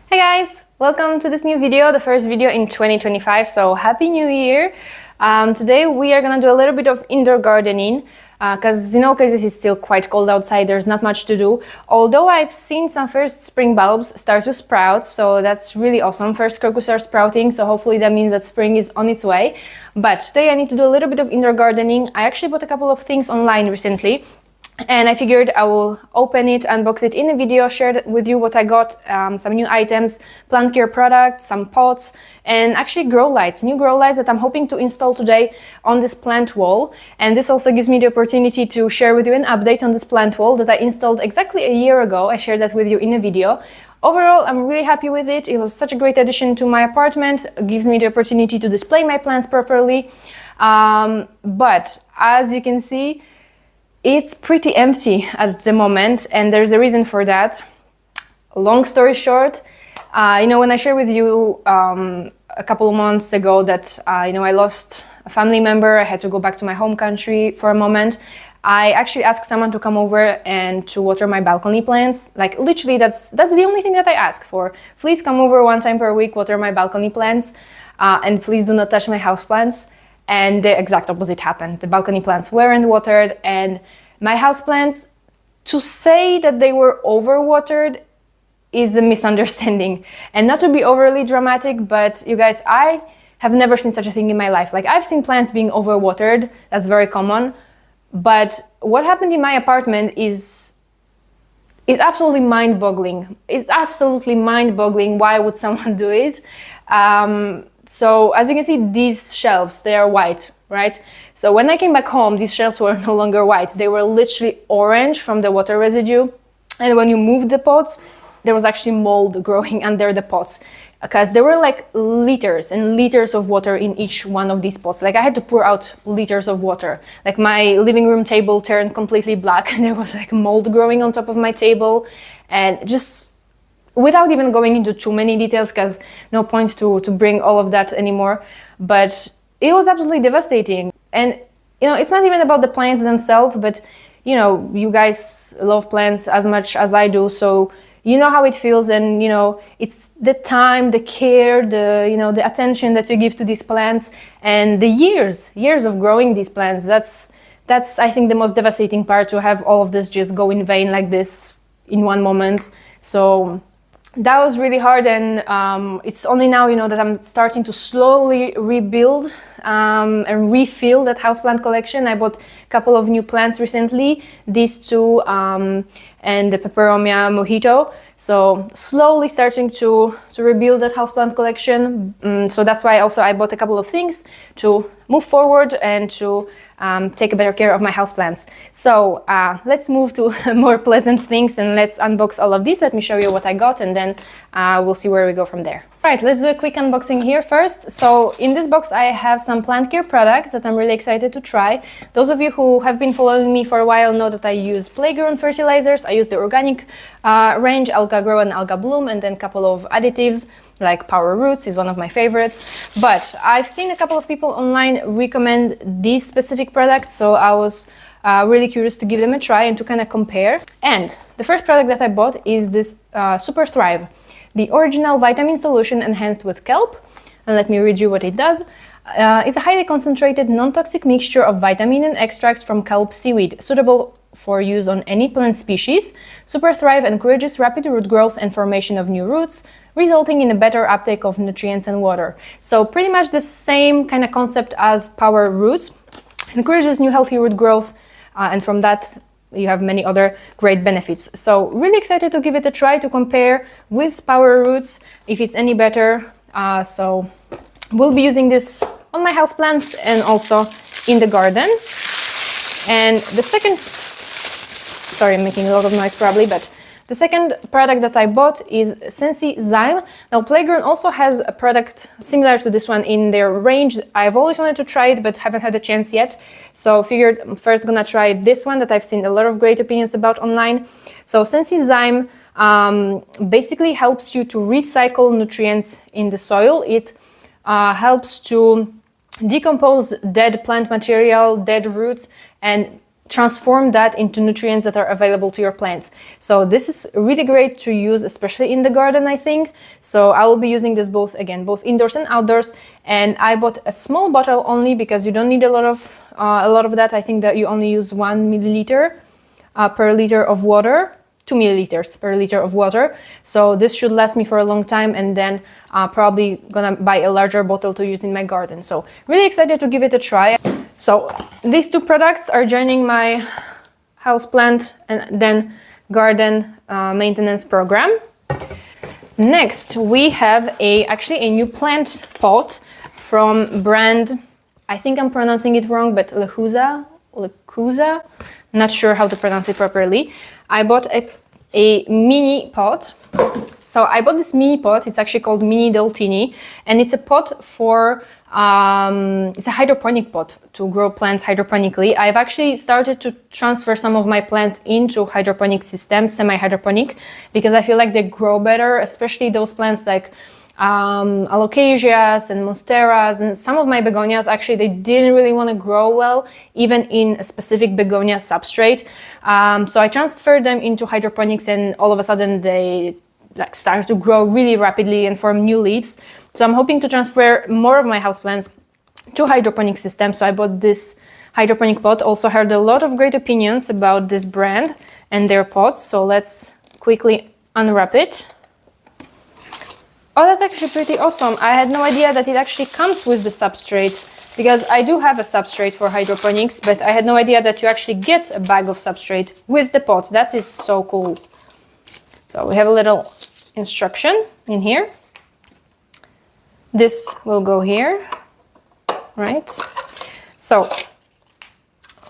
Hey guys, welcome to this new video, the first video in 2025, so happy new year. Today we are gonna do a little bit of indoor gardening because in all cases it's still quite cold outside, there's not much to do. Although I've seen some first spring bulbs start to sprout, so that's really awesome. First crocus are sprouting, so hopefully that means that spring is on its way. But today I need to do a little bit of indoor gardening. I actually bought a couple of things online recently, and I figured I will open it, unbox it in a video, share with you what I got, some new items, plant care products, some pots, and actually grow lights, new grow lights that I'm hoping to install today on this plant wall. And this also gives me the opportunity to share with you an update on this plant wall that I installed exactly a year ago. I shared that with you in a video. Overall, I'm really happy with it. It was such a great addition to my apartment. It gives me the opportunity to display my plants properly. But as you can see, it's pretty empty at the moment, and there's a reason for that. Long story short, when I shared with you a couple of months ago that I lost a family member, I had to go back to my home country for a moment. I actually asked someone to come over and to water my balcony plants. Like literally, that's the only thing that I asked for. Please come over one time per week, water my balcony plants, and please do not touch my house plants. And the exact opposite happened. The balcony plants weren't watered, and my houseplants, to say that they were overwatered is a misunderstanding. And not to be overly dramatic, but you guys, I have never seen such a thing in my life. Like, I've seen plants being overwatered, that's very common. But what happened in my apartment is absolutely mind-boggling. It's absolutely mind-boggling. Why would someone do it? So as you can see, these shelves, they are white, right? So when I came back home, these shelves were no longer white. They were literally orange from the water residue. And when you moved the pots, there was actually mold growing under the pots because there were like liters and liters of water in each one of these pots. Like I had to pour out liters of water. Like my living room table turned completely black and there was like mold growing on top of my table. And just without even going into too many details, because no point to bring all of that anymore, but it was absolutely devastating. And it's not even about the plants themselves, but you guys love plants as much as I do, so you know how it feels. And it's the time, the care, the attention that you give to these plants, and the years of growing these plants. That's I think the most devastating part, to have all of this just go in vain like this in one moment. So that was really hard, and it's only now that I'm starting to slowly rebuild and refill that houseplant collection. I bought a couple of new plants recently, these two and the peperomia mojito. So slowly starting to rebuild that houseplant collection. So that's why also I bought a couple of things to move forward and to take better care of my houseplants. So let's move to more pleasant things and let's unbox all of these. Let me show you what I got, and then we'll see where we go from there. Right, let's do a quick unboxing here first. So in this box I have some plant care products that I'm really excited to try. Those of you who have been following me for a while know that I use playground fertilizers. I use the organic range, Alga Grow and Alga Bloom, and then a couple of additives like Power Roots is one of my favorites. But I've seen a couple of people online recommend these specific products, so I was really curious to give them a try and to kind of compare. And the first product that I bought is this Super Thrive, the original vitamin solution enhanced with kelp. And let me read you what it does. It's a highly concentrated, non-toxic mixture of vitamin and extracts from kelp seaweed, suitable for use on any plant species. Super Thrive encourages rapid root growth and formation of new roots, resulting in a better uptake of nutrients and water. So pretty much the same kind of concept as Power Roots. Encourages new healthy root growth, and from that you have many other great benefits. So really excited to give it a try, to compare with Power Roots if it's any better. So we'll be using this on my houseplants and also in the garden. And the second, sorry, I'm making a lot of noise probably, but the second product that I bought is Sensi Zyme. Now Playground also has a product similar to this one in their range. I've always wanted to try it but haven't had a chance yet. So figured I'm first gonna try this one that I've seen a lot of great opinions about online. So Sensi Zyme basically helps you to recycle nutrients in the soil. It helps to decompose dead plant material, dead roots, and transform that into nutrients that are available to your plants. So this is really great to use, especially in the garden, I think. So I will be using this both indoors and outdoors. And I bought a small bottle only because you don't need a lot of that. I think that you only use 1 milliliter per liter of water, 2 milliliters per liter of water. So this should last me for a long time, and then probably gonna buy a larger bottle to use in my garden. So really excited to give it a try. So these two products are joining my houseplant and then garden maintenance program. Next, we have actually a new plant pot from brand, I think I'm pronouncing it wrong, but Lechuza, not sure how to pronounce it properly. I bought a mini pot. So I bought this mini pot. It's actually called Mini Deltini, and it's a pot for it's a hydroponic pot to grow plants hydroponically. I've actually started to transfer some of my plants into hydroponic systems, semi-hydroponic, because I feel like they grow better, especially those plants like alocasias and monsteras, and some of my begonias, actually they didn't really want to grow well even in a specific begonia substrate. So I transferred them into hydroponics, and all of a sudden they start to grow really rapidly and form new leaves. So I'm hoping to transfer more of my houseplants to hydroponic systems. So I bought this hydroponic pot. Also heard a lot of great opinions about this brand and their pots. So let's quickly unwrap it. Oh, that's actually pretty awesome. I had no idea that it actually comes with the substrate, because I do have a substrate for hydroponics, but I had no idea that you actually get a bag of substrate with the pot. That is so cool. So we have a little instruction in here. This will go here, right? So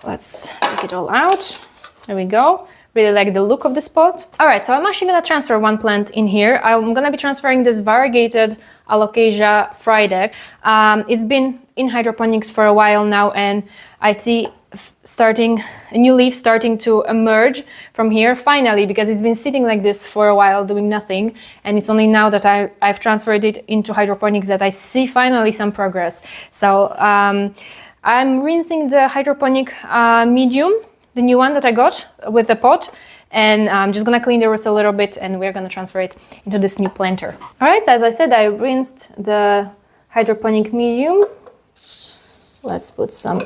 let's take it all out. There we go. Really like the look of this pot. All right, so I'm actually gonna transfer one plant in here. I'm gonna be transferring this variegated Alocasia Frydek. It's been in hydroponics for a while now, and I see a new leaf starting to emerge from here finally, because it's been sitting like this for a while doing nothing, and it's only now that I've transferred it into hydroponics that I see finally some progress. So I'm rinsing the hydroponic medium, the new one that I got with the pot, and I'm just gonna clean the roots a little bit, and we're gonna transfer it into this new planter. All right, so as I said, I rinsed the hydroponic medium. Let's put some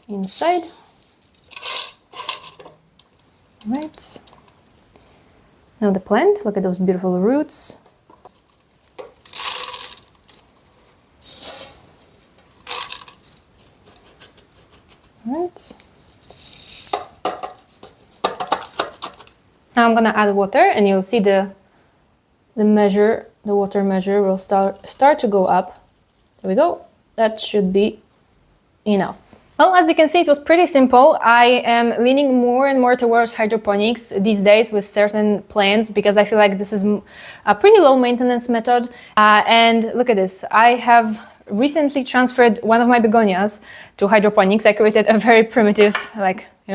inside. All right. Now the plant, look at those beautiful roots. All right. Now I'm gonna add water, and you'll see the water measure will start to go up. There we go. That should be enough. Well, as you can see, it was pretty simple. I am leaning more and more towards hydroponics these days with certain plants, because I feel like this is a pretty low maintenance method. And look at this. I have recently transferred one of my begonias to hydroponics. I created a very primitive,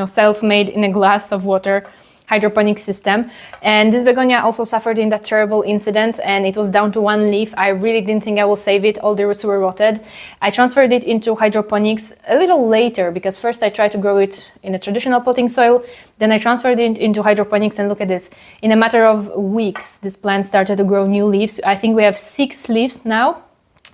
self-made in a glass of water hydroponic system, and this begonia also suffered in that terrible incident, and it was down to one leaf. I really didn't think I will save it. All the roots were rotted. I transferred it into hydroponics a little later, because first I tried to grow it in a traditional potting soil, then I transferred it into hydroponics, and look at this. In a matter of weeks, this plant started to grow new leaves. I think we have 6 leaves now,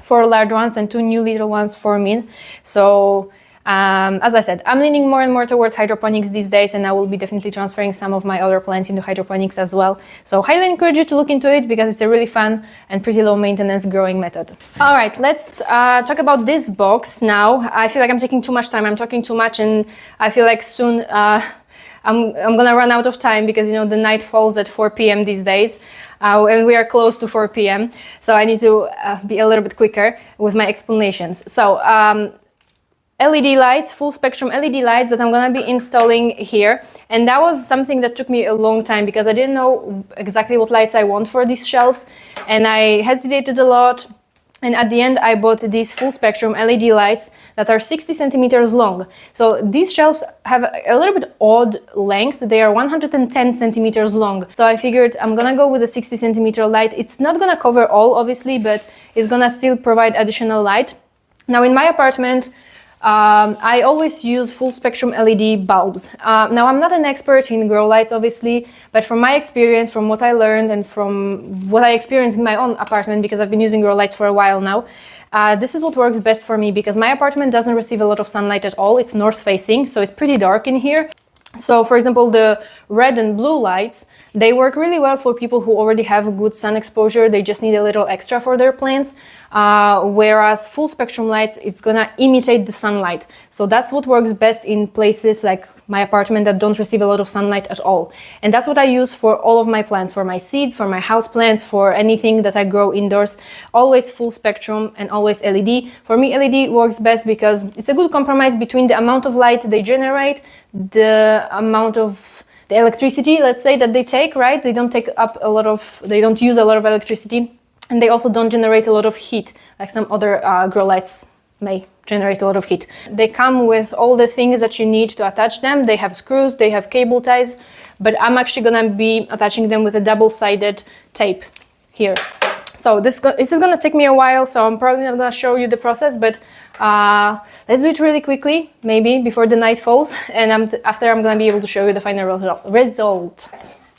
4 large ones and 2 new little ones forming. So as I said, I'm leaning more and more towards hydroponics these days, and I will be definitely transferring some of my other plants into hydroponics as well. So highly encourage you to look into it, because it's a really fun and pretty low maintenance growing method. All right, let's talk about this box now. I feel like I'm taking too much time. I'm talking too much, and I feel like soon I'm gonna run out of time, because the night falls at 4 p.m. these days. And we are close to 4 p.m. So I need to be a little bit quicker with my explanations. So LED lights, full spectrum LED lights that I'm gonna be installing here. And that was something that took me a long time, because I didn't know exactly what lights I want for these shelves. And I hesitated a lot. And at the end, I bought these full spectrum LED lights that are 60 centimeters long. So these shelves have a little bit odd length. They are 110 centimeters long. So I figured I'm gonna go with a 60 centimeter light. It's not gonna cover all, obviously, but it's gonna still provide additional light. Now in my apartment, I always use full spectrum LED bulbs. Now, I'm not an expert in grow lights, obviously, but from my experience, from what I learned and from what I experienced in my own apartment, because I've been using grow lights for a while now, this is what works best for me, because my apartment doesn't receive a lot of sunlight at all. It's north facing, so it's pretty dark in here. So, for example, the red and blue lights, they work really well for people who already have good sun exposure. They just need a little extra for their plants. Whereas full spectrum lights, it's gonna imitate the sunlight. So that's what works best in places like my apartment that don't receive a lot of sunlight at all. And that's what I use for all of my plants, for my seeds, for my house plants, for anything that I grow indoors. Always full spectrum and always LED. For me, LED works best because it's a good compromise between the amount of light they generate, the amount of the electricity, let's say, that they take, right? They don't take up a lot of, they don't use a lot of electricity, and they also don't generate a lot of heat, like some other grow lights may generate a lot of heat. They come with all the things that you need to attach them. They have screws, they have cable ties, but I'm actually gonna be attaching them with a double-sided tape here. So this is gonna take me a while, so I'm probably not gonna show you the process, but let's do it really quickly, maybe before the night falls, and after I'm gonna be able to show you the final result.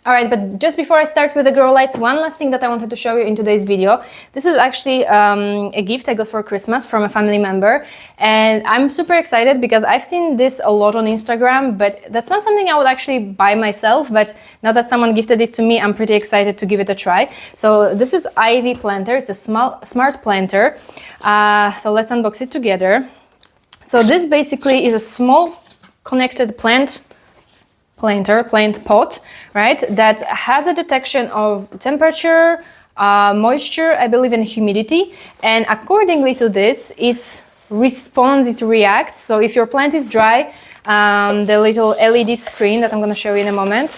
All right, but just before I start with the grow lights, one last thing that I wanted to show you in today's video. This is actually a gift I got for Christmas from a family member, and I'm super excited because I've seen this a lot on Instagram, but that's not something I would actually buy myself, but now that someone gifted it to me, I'm pretty excited to give it a try. So this is Ivy planter. It's a smart planter. So let's unbox it together. So this basically is a small connected plant pot, right, that has a detection of temperature, moisture, I believe, and humidity, and accordingly to this, it responds, it reacts. So if your plant is dry, the little LED screen that I'm going to show you in a moment,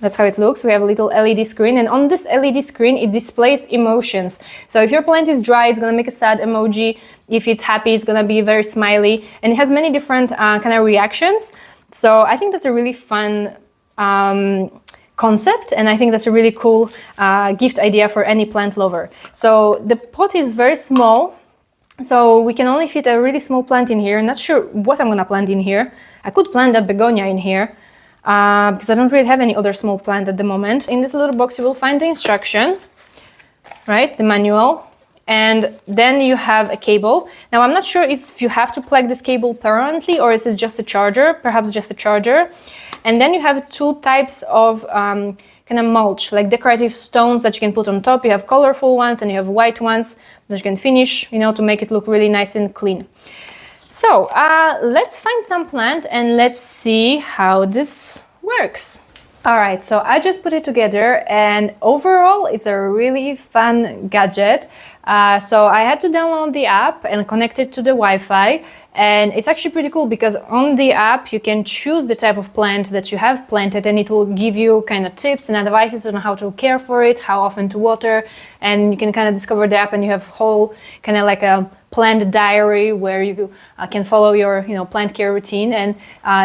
that's how it looks. We have a little LED screen, and on this LED screen, it displays emotions. So if your plant is dry, it's going to make a sad emoji. If it's happy, it's going to be very smiley, and it has many different kind of reactions. So I think that's a really fun concept, and I think that's a really cool gift idea for any plant lover. So the pot is very small, so we can only fit a really small plant in here. I'm not sure what I'm gonna plant in here. I could plant that begonia in here because I don't really have any other small plant at the moment. In this little box you will find the instruction, right, the manual. And then you have a cable. Now, I'm not sure if you have to plug this cable permanently or is it just a charger, perhaps just a charger. And then you have two types of kind of mulch, like decorative stones that you can put on top. You have colorful ones and you have white ones that you can finish, to make it look really nice and clean. So let's find some plant and let's see how this works. All right, so I just put it together, and overall it's a really fun gadget. So I had to download the app and connect it to the Wi-Fi, and it's actually pretty cool because on the app you can choose the type of plant that you have planted, and it will give you kind of tips and advices on how to care for it, how often to water, and you can kind of discover the app, and you have whole kind of like a plant diary where you can follow your plant care routine, and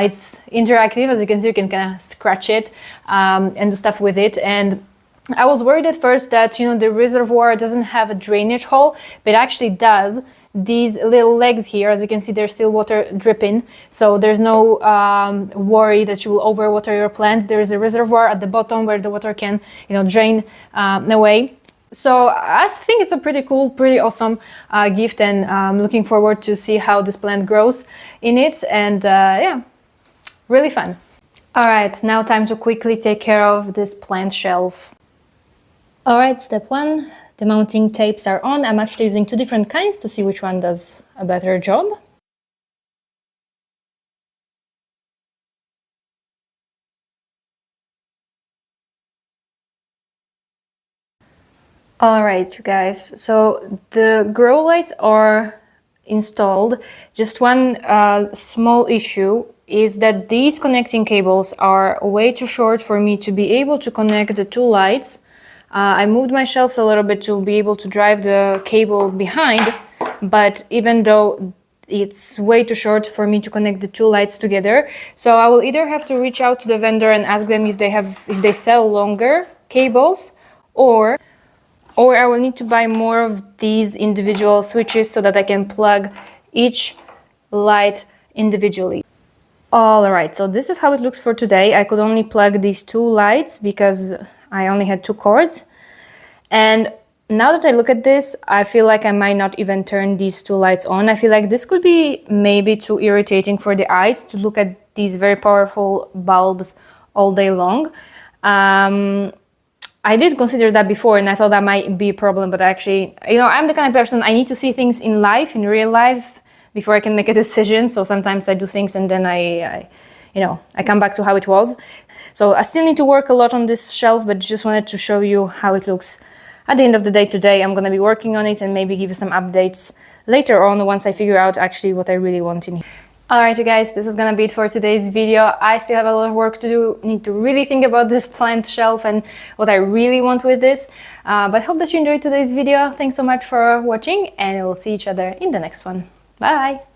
it's interactive. As you can see, you can kind of scratch it and do stuff with it. And I was worried at first that the reservoir doesn't have a drainage hole, but it actually does. These little legs here, as you can see, there's still water dripping, so there's no worry that you will overwater your plant. There is a reservoir at the bottom where the water can drain away. So I think it's a pretty cool, pretty awesome gift, and I'm looking forward to see how this plant grows in it, and yeah, really fun. All right, now time to quickly take care of this plant shelf. All right, step one, the mounting tapes are on. I'm actually using two different kinds to see which one does a better job. All right, you guys, so the grow lights are installed. Just one small issue is that these connecting cables are way too short for me to be able to connect the two lights. I moved my shelves a little bit to be able to drive the cable behind, but even though it's way too short for me to connect the two lights together, so I will either have to reach out to the vendor and ask them if they sell longer cables, or I will need to buy more of these individual switches so that I can plug each light individually. All right, so this is how it looks for today. I could only plug these 2 lights because I only had 2 cords. And now that I look at this, I feel like I might not even turn these 2 lights on. I feel like this could be maybe too irritating for the eyes to look at these very powerful bulbs all day long. I did consider that before, and I thought that might be a problem, but actually, I'm the kind of person, I need to see things in life, in real life, before I can make a decision. So sometimes I do things and then I come back to how it was. So I still need to work a lot on this shelf, but just wanted to show you how it looks at the end of the day today. I'm going to be working on it and maybe give you some updates later on once I figure out actually what I really want in here. Alright you guys, this is gonna be it for today's video. I still have a lot of work to do, need to really think about this plant shelf and what I really want with this. But hope that you enjoyed today's video. Thanks so much for watching, and we'll see each other in the next one. Bye!